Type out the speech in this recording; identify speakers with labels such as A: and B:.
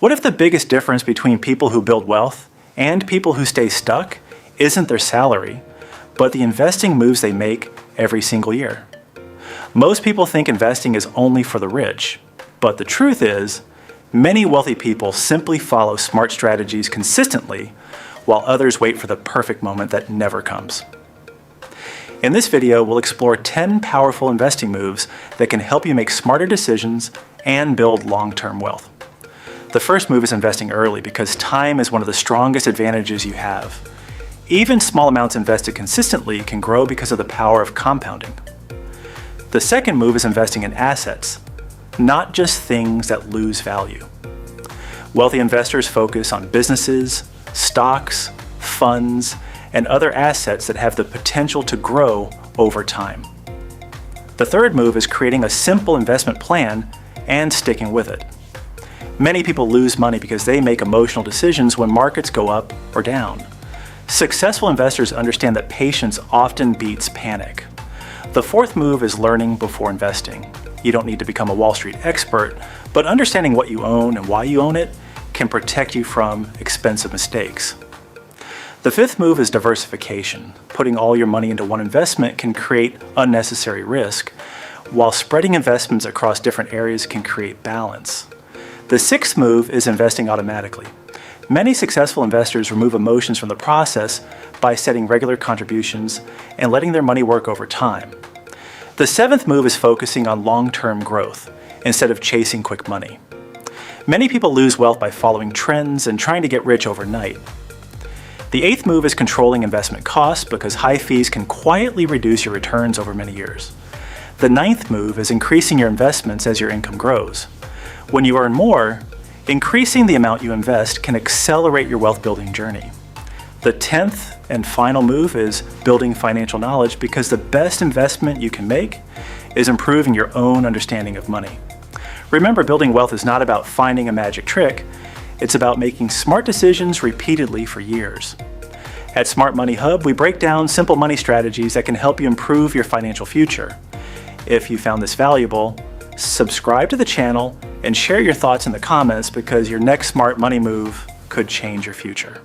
A: What if the biggest difference between people who build wealth and people who stay stuck isn't their salary, but the investing moves they make every single year? Most people think investing is only for the rich, but the truth is, many wealthy people simply follow smart strategies consistently, while others wait for the perfect moment that never comes. In this video, we'll explore 10 powerful investing moves that can help you make smarter decisions and build long-term wealth. The first move is investing early because time is one of the strongest advantages you have. Even small amounts invested consistently can grow because of the power of compounding. The second move is investing in assets, not just things that lose value. Wealthy investors focus on businesses, stocks, funds, and other assets that have the potential to grow over time. The third move is creating a simple investment plan and sticking with it. Many people lose money because they make emotional decisions when markets go up or down. Successful investors understand that patience often beats panic. The fourth move is learning before investing. You don't need to become a Wall Street expert, but understanding what you own and why you own it can protect you from expensive mistakes. The fifth move is diversification. Putting all your money into one investment can create unnecessary risk, while spreading investments across different areas can create balance. The sixth move is investing automatically. Many successful investors remove emotions from the process by setting regular contributions and letting their money work over time. The seventh move is focusing on long-term growth instead of chasing quick money. Many people lose wealth by following trends and trying to get rich overnight. The eighth move is controlling investment costs because high fees can quietly reduce your returns over many years. The ninth move is increasing your investments as your income grows. When you earn more, increasing the amount you invest can accelerate your wealth building journey. The 10th and final move is building financial knowledge because the best investment you can make is improving your own understanding of money. Remember, building wealth is not about finding a magic trick, it's about making smart decisions repeatedly for years. At Smart Money Hub, we break down simple money strategies that can help you improve your financial future. If you found this valuable, subscribe to the channel and share your thoughts in the comments because your next smart money move could change your future.